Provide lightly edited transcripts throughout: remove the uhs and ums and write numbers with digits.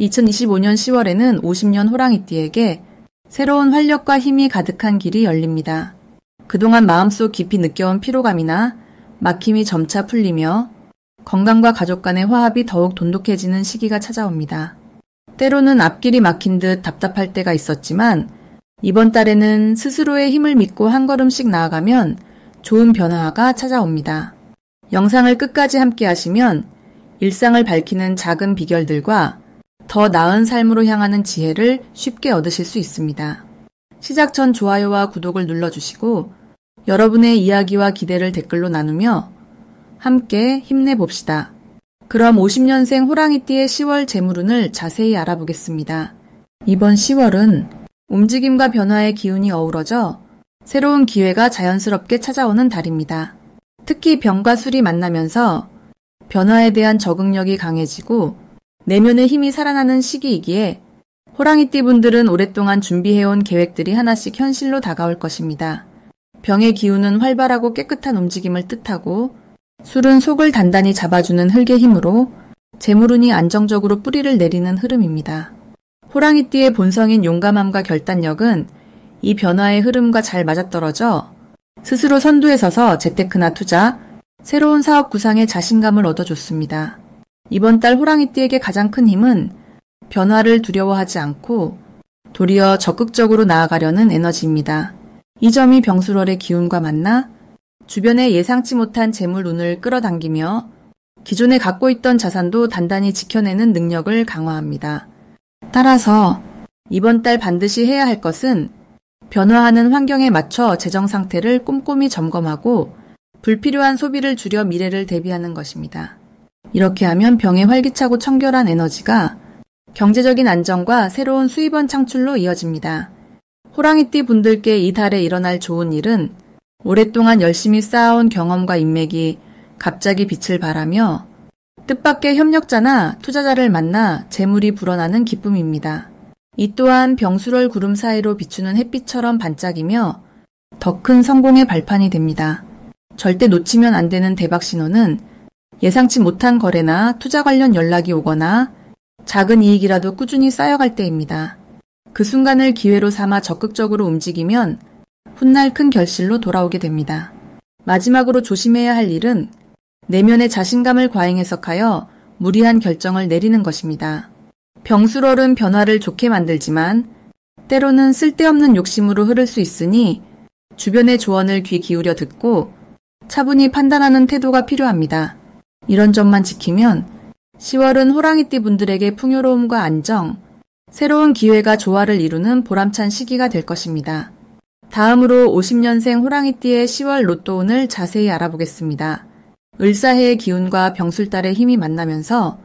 2025년 10월에는 50년 호랑이띠에게 새로운 활력과 힘이 가득한 길이 열립니다. 그동안 마음속 깊이 느껴온 피로감이나 막힘이 점차 풀리며 건강과 가족 간의 화합이 더욱 돈독해지는 시기가 찾아옵니다. 때로는 앞길이 막힌 듯 답답할 때가 있었지만 이번 달에는 스스로의 힘을 믿고 한 걸음씩 나아가면 좋은 변화가 찾아옵니다. 영상을 끝까지 함께 하시면 일상을 밝히는 작은 비결들과 더 나은 삶으로 향하는 지혜를 쉽게 얻으실 수 있습니다. 시작 전 좋아요와 구독을 눌러주시고 여러분의 이야기와 기대를 댓글로 나누며 함께 힘내봅시다. 그럼 50년생 호랑이띠의 10월 재물운을 자세히 알아보겠습니다. 이번 10월은 움직임과 변화의 기운이 어우러져 새로운 기회가 자연스럽게 찾아오는 달입니다. 특히 병과 술이 만나면서 변화에 대한 적응력이 강해지고 내면의 힘이 살아나는 시기이기에 호랑이띠 분들은 오랫동안 준비해온 계획들이 하나씩 현실로 다가올 것입니다. 병의 기운은 활발하고 깨끗한 움직임을 뜻하고 술은 속을 단단히 잡아주는 흙의 힘으로 재물운이 안정적으로 뿌리를 내리는 흐름입니다. 호랑이띠의 본성인 용감함과 결단력은 이 변화의 흐름과 잘 맞아떨어져 스스로 선두에 서서 재테크나 투자, 새로운 사업 구상에 자신감을 얻어줬습니다. 이번 달 호랑이띠에게 가장 큰 힘은 변화를 두려워하지 않고 도리어 적극적으로 나아가려는 에너지입니다. 이 점이 병술월의 기운과 만나 주변에 예상치 못한 재물운을 끌어당기며 기존에 갖고 있던 자산도 단단히 지켜내는 능력을 강화합니다. 따라서 이번 달 반드시 해야 할 것은 변화하는 환경에 맞춰 재정 상태를 꼼꼼히 점검하고 불필요한 소비를 줄여 미래를 대비하는 것입니다. 이렇게 하면 병의 활기차고 청결한 에너지가 경제적인 안정과 새로운 수입원 창출로 이어집니다. 호랑이띠 분들께 이 달에 일어날 좋은 일은 오랫동안 열심히 쌓아온 경험과 인맥이 갑자기 빛을 발하며 뜻밖의 협력자나 투자자를 만나 재물이 불어나는 기쁨입니다. 이 또한 병술월 구름 사이로 비추는 햇빛처럼 반짝이며 더 큰 성공의 발판이 됩니다. 절대 놓치면 안 되는 대박 신호는 예상치 못한 거래나 투자 관련 연락이 오거나 작은 이익이라도 꾸준히 쌓여갈 때입니다. 그 순간을 기회로 삼아 적극적으로 움직이면 훗날 큰 결실로 돌아오게 됩니다. 마지막으로 조심해야 할 일은 내면의 자신감을 과잉 해석하여 무리한 결정을 내리는 것입니다. 병술월은 변화를 좋게 만들지만 때로는 쓸데없는 욕심으로 흐를 수 있으니 주변의 조언을 귀 기울여 듣고 차분히 판단하는 태도가 필요합니다. 이런 점만 지키면 10월은 호랑이띠 분들에게 풍요로움과 안정, 새로운 기회가 조화를 이루는 보람찬 시기가 될 것입니다. 다음으로 50년생 호랑이띠의 10월 로또운을 자세히 알아보겠습니다. 을사해의 기운과 병술달의 힘이 만나면서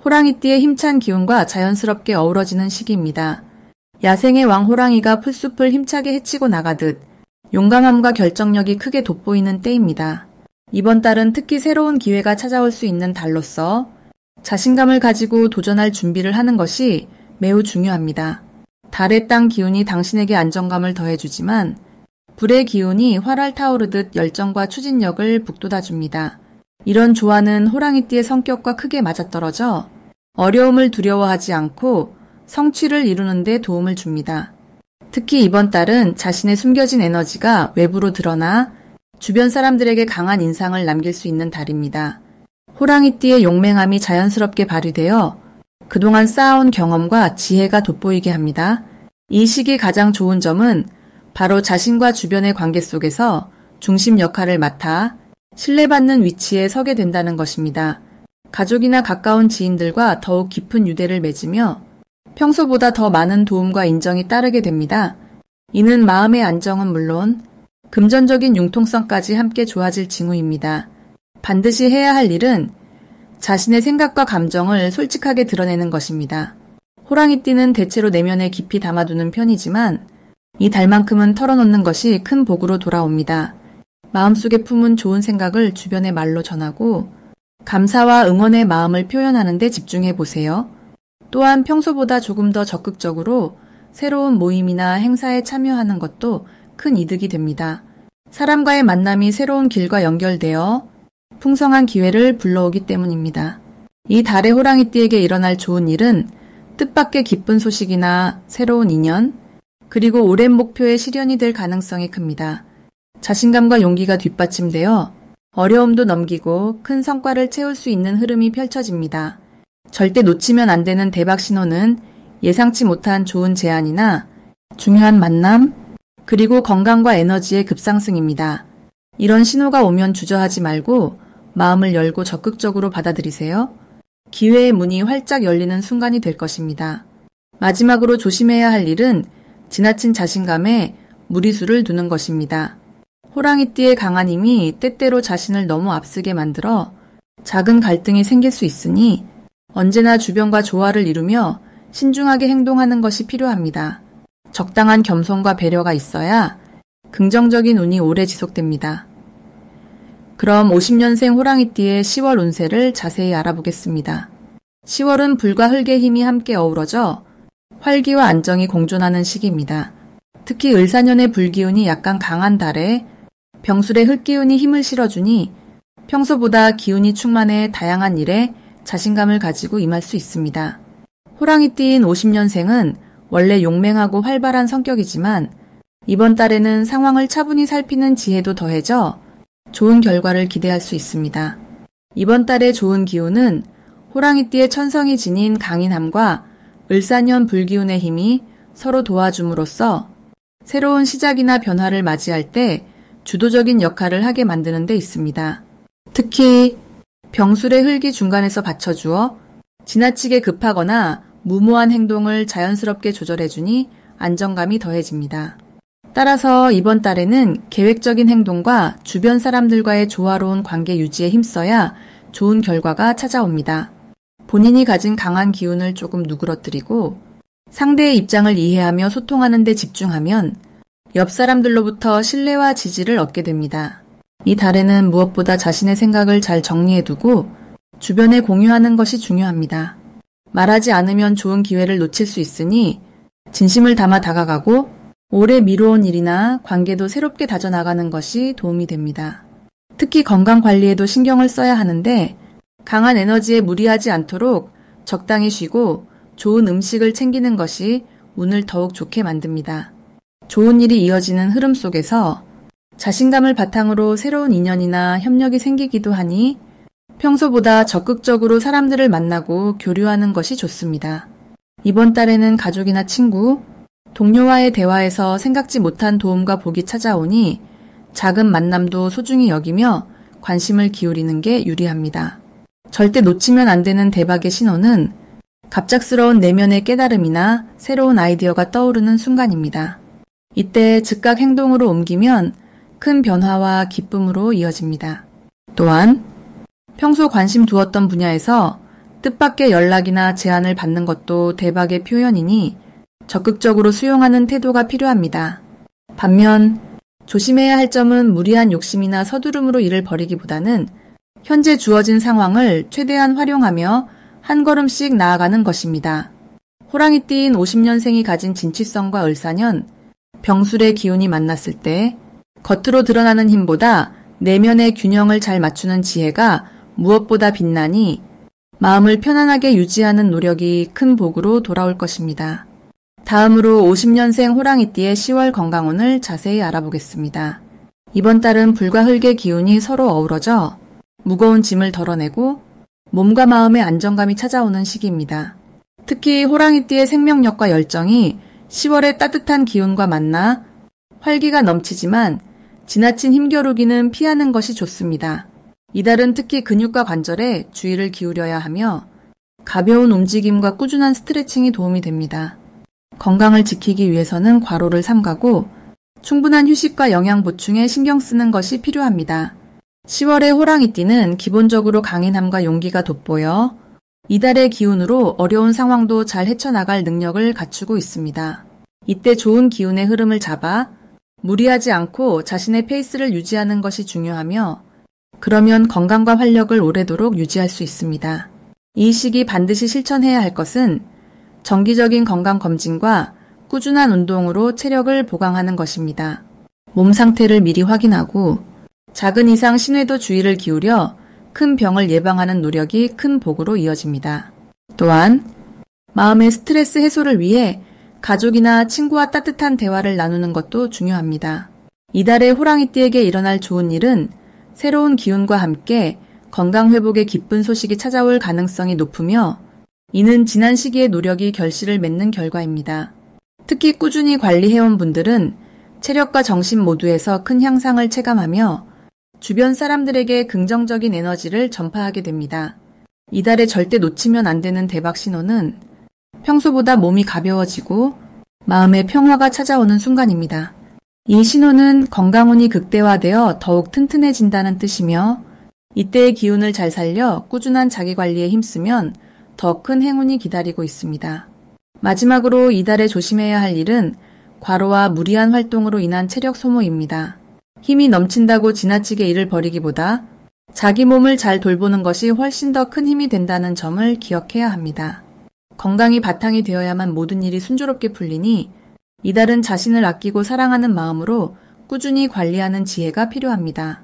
호랑이띠의 힘찬 기운과 자연스럽게 어우러지는 시기입니다. 야생의 왕 호랑이가 풀숲을 힘차게 헤치고 나가듯 용감함과 결정력이 크게 돋보이는 때입니다. 이번 달은 특히 새로운 기회가 찾아올 수 있는 달로서 자신감을 가지고 도전할 준비를 하는 것이 매우 중요합니다. 달의 땅 기운이 당신에게 안정감을 더해주지만 불의 기운이 활활 타오르듯 열정과 추진력을 북돋아줍니다. 이런 조화는 호랑이띠의 성격과 크게 맞아떨어져 어려움을 두려워하지 않고 성취를 이루는 데 도움을 줍니다. 특히 이번 달은 자신의 숨겨진 에너지가 외부로 드러나 주변 사람들에게 강한 인상을 남길 수 있는 달입니다. 호랑이띠의 용맹함이 자연스럽게 발휘되어 그동안 쌓아온 경험과 지혜가 돋보이게 합니다. 이 시기 가장 좋은 점은 바로 자신과 주변의 관계 속에서 중심 역할을 맡아 신뢰받는 위치에 서게 된다는 것입니다. 가족이나 가까운 지인들과 더욱 깊은 유대를 맺으며 평소보다 더 많은 도움과 인정이 따르게 됩니다. 이는 마음의 안정은 물론 금전적인 융통성까지 함께 좋아질 징후입니다. 반드시 해야 할 일은 자신의 생각과 감정을 솔직하게 드러내는 것입니다. 호랑이띠는 대체로 내면에 깊이 담아두는 편이지만 이 달만큼은 털어놓는 것이 큰 복으로 돌아옵니다. 마음속에 품은 좋은 생각을 주변의 말로 전하고 감사와 응원의 마음을 표현하는 데 집중해 보세요. 또한 평소보다 조금 더 적극적으로 새로운 모임이나 행사에 참여하는 것도 큰 이득이 됩니다. 사람과의 만남이 새로운 길과 연결되어 풍성한 기회를 불러오기 때문입니다. 이 달의 호랑이띠에게 일어날 좋은 일은 뜻밖의 기쁜 소식이나 새로운 인연, 그리고 오랜 목표의 실현이 될 가능성이 큽니다. 자신감과 용기가 뒷받침되어 어려움도 넘기고 큰 성과를 채울 수 있는 흐름이 펼쳐집니다. 절대 놓치면 안 되는 대박 신호는 예상치 못한 좋은 제안이나 중요한 만남, 그리고 건강과 에너지의 급상승입니다. 이런 신호가 오면 주저하지 말고 마음을 열고 적극적으로 받아들이세요. 기회의 문이 활짝 열리는 순간이 될 것입니다. 마지막으로 조심해야 할 일은 지나친 자신감에 무리수를 두는 것입니다. 호랑이띠의 강한 힘이 때때로 자신을 너무 앞서게 만들어 작은 갈등이 생길 수 있으니 언제나 주변과 조화를 이루며 신중하게 행동하는 것이 필요합니다. 적당한 겸손과 배려가 있어야 긍정적인 운이 오래 지속됩니다. 그럼 50년생 호랑이띠의 10월 운세를 자세히 알아보겠습니다. 10월은 불과 흙의 힘이 함께 어우러져 활기와 안정이 공존하는 시기입니다. 특히 을사년의 불기운이 약간 강한 달에 병술의 흙기운이 힘을 실어주니 평소보다 기운이 충만해 다양한 일에 자신감을 가지고 임할 수 있습니다. 호랑이띠인 50년생은 원래 용맹하고 활발한 성격이지만 이번 달에는 상황을 차분히 살피는 지혜도 더해져 좋은 결과를 기대할 수 있습니다. 이번 달의 좋은 기운은 호랑이띠의 천성이 지닌 강인함과 을사년 불기운의 힘이 서로 도와줌으로써 새로운 시작이나 변화를 맞이할 때 주도적인 역할을 하게 만드는 데 있습니다. 특히 병술의 흙이 중간에서 받쳐주어 지나치게 급하거나 무모한 행동을 자연스럽게 조절해주니 안정감이 더해집니다. 따라서 이번 달에는 계획적인 행동과 주변 사람들과의 조화로운 관계 유지에 힘써야 좋은 결과가 찾아옵니다. 본인이 가진 강한 기운을 조금 누그러뜨리고 상대의 입장을 이해하며 소통하는 데 집중하면 옆 사람들로부터 신뢰와 지지를 얻게 됩니다. 이 달에는 무엇보다 자신의 생각을 잘 정리해두고 주변에 공유하는 것이 중요합니다. 말하지 않으면 좋은 기회를 놓칠 수 있으니 진심을 담아 다가가고 오래 미뤄온 일이나 관계도 새롭게 다져나가는 것이 도움이 됩니다. 특히 건강 관리에도 신경을 써야 하는데 강한 에너지에 무리하지 않도록 적당히 쉬고 좋은 음식을 챙기는 것이 운을 더욱 좋게 만듭니다. 좋은 일이 이어지는 흐름 속에서 자신감을 바탕으로 새로운 인연이나 협력이 생기기도 하니 평소보다 적극적으로 사람들을 만나고 교류하는 것이 좋습니다. 이번 달에는 가족이나 친구, 동료와의 대화에서 생각지 못한 도움과 복이 찾아오니 작은 만남도 소중히 여기며 관심을 기울이는 게 유리합니다. 절대 놓치면 안 되는 대박의 신호는 갑작스러운 내면의 깨달음이나 새로운 아이디어가 떠오르는 순간입니다. 이때 즉각 행동으로 옮기면 큰 변화와 기쁨으로 이어집니다. 또한 평소 관심 두었던 분야에서 뜻밖의 연락이나 제안을 받는 것도 대박의 표현이니 적극적으로 수용하는 태도가 필요합니다. 반면 조심해야 할 점은 무리한 욕심이나 서두름으로 일을 벌이기보다는 현재 주어진 상황을 최대한 활용하며 한 걸음씩 나아가는 것입니다. 호랑이띠인 50년생이 가진 진취성과 을사년, 병술의 기운이 만났을 때 겉으로 드러나는 힘보다 내면의 균형을 잘 맞추는 지혜가 무엇보다 빛나니 마음을 편안하게 유지하는 노력이 큰 복으로 돌아올 것입니다. 다음으로 50년생 호랑이띠의 10월 건강운을 자세히 알아보겠습니다. 이번 달은 불과 흙의 기운이 서로 어우러져 무거운 짐을 덜어내고 몸과 마음의 안정감이 찾아오는 시기입니다. 특히 호랑이띠의 생명력과 열정이 10월의 따뜻한 기운과 만나 활기가 넘치지만 지나친 힘겨루기는 피하는 것이 좋습니다. 이달은 특히 근육과 관절에 주의를 기울여야 하며 가벼운 움직임과 꾸준한 스트레칭이 도움이 됩니다. 건강을 지키기 위해서는 과로를 삼가고 충분한 휴식과 영양 보충에 신경 쓰는 것이 필요합니다. 10월의 호랑이띠는 기본적으로 강인함과 용기가 돋보여 이달의 기운으로 어려운 상황도 잘 헤쳐나갈 능력을 갖추고 있습니다. 이때 좋은 기운의 흐름을 잡아 무리하지 않고 자신의 페이스를 유지하는 것이 중요하며 그러면 건강과 활력을 오래도록 유지할 수 있습니다. 이 시기 반드시 실천해야 할 것은 정기적인 건강검진과 꾸준한 운동으로 체력을 보강하는 것입니다. 몸 상태를 미리 확인하고 작은 이상 신뢰도 주의를 기울여 큰 병을 예방하는 노력이 큰 복으로 이어집니다. 또한 마음의 스트레스 해소를 위해 가족이나 친구와 따뜻한 대화를 나누는 것도 중요합니다. 이달의 호랑이띠에게 일어날 좋은 일은 새로운 기운과 함께 건강 회복의 기쁜 소식이 찾아올 가능성이 높으며 이는 지난 시기의 노력이 결실을 맺는 결과입니다. 특히 꾸준히 관리해온 분들은 체력과 정신 모두에서 큰 향상을 체감하며 주변 사람들에게 긍정적인 에너지를 전파하게 됩니다. 이달에 절대 놓치면 안 되는 대박 신호는 평소보다 몸이 가벼워지고 마음의 평화가 찾아오는 순간입니다. 이 신호는 건강운이 극대화되어 더욱 튼튼해진다는 뜻이며 이때의 기운을 잘 살려 꾸준한 자기관리에 힘쓰면 더 큰 행운이 기다리고 있습니다. 마지막으로 이달에 조심해야 할 일은 과로와 무리한 활동으로 인한 체력 소모입니다. 힘이 넘친다고 지나치게 일을 벌이기보다 자기 몸을 잘 돌보는 것이 훨씬 더 큰 힘이 된다는 점을 기억해야 합니다. 건강이 바탕이 되어야만 모든 일이 순조롭게 풀리니 이달은 자신을 아끼고 사랑하는 마음으로 꾸준히 관리하는 지혜가 필요합니다.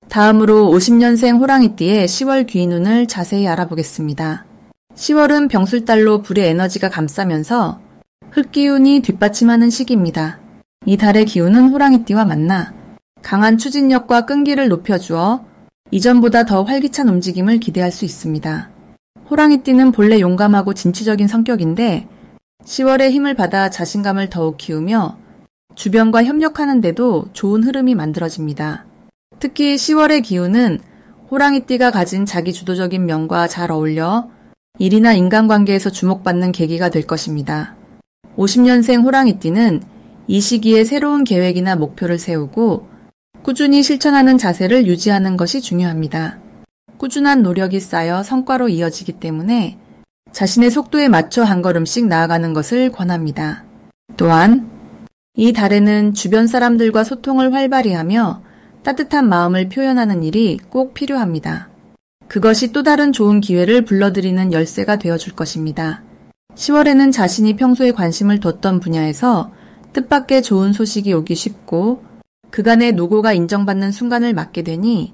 다음으로 50년생 호랑이띠의 10월 귀인운을 자세히 알아보겠습니다. 10월은 병술달로 불의 에너지가 감싸면서 흙기운이 뒷받침하는 시기입니다. 이 달의 기운은 호랑이띠와 만나 강한 추진력과 끈기를 높여주어 이전보다 더 활기찬 움직임을 기대할 수 있습니다. 호랑이띠는 본래 용감하고 진취적인 성격인데 10월에 힘을 받아 자신감을 더욱 키우며 주변과 협력하는 데도 좋은 흐름이 만들어집니다. 특히 10월의 기운은 호랑이띠가 가진 자기 주도적인 면과 잘 어울려 일이나 인간관계에서 주목받는 계기가 될 것입니다. 50년생 호랑이띠는 이 시기에 새로운 계획이나 목표를 세우고 꾸준히 실천하는 자세를 유지하는 것이 중요합니다. 꾸준한 노력이 쌓여 성과로 이어지기 때문에 자신의 속도에 맞춰 한 걸음씩 나아가는 것을 권합니다. 또한 이 달에는 주변 사람들과 소통을 활발히 하며 따뜻한 마음을 표현하는 일이 꼭 필요합니다. 그것이 또 다른 좋은 기회를 불러들이는 열쇠가 되어줄 것입니다. 10월에는 자신이 평소에 관심을 뒀던 분야에서 뜻밖의 좋은 소식이 오기 쉽고 그간의 노고가 인정받는 순간을 맞게 되니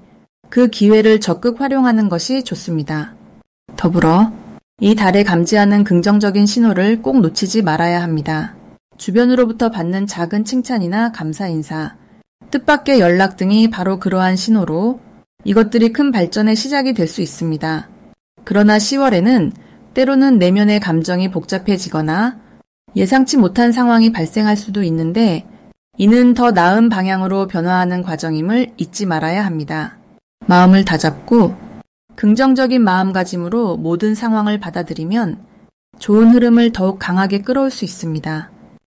그 기회를 적극 활용하는 것이 좋습니다. 더불어 이 달에 감지하는 긍정적인 신호를 꼭 놓치지 말아야 합니다. 주변으로부터 받는 작은 칭찬이나 감사 인사, 뜻밖의 연락 등이 바로 그러한 신호로 이것들이 큰 발전의 시작이 될 수 있습니다. 그러나 10월에는 때로는 내면의 감정이 복잡해지거나 예상치 못한 상황이 발생할 수도 있는데 이는 더 나은 방향으로 변화하는 과정임을 잊지 말아야 합니다. 마음을 다잡고 긍정적인 마음가짐으로 모든 상황을 받아들이면 좋은 흐름을 더욱 강하게 끌어올 수 있습니다.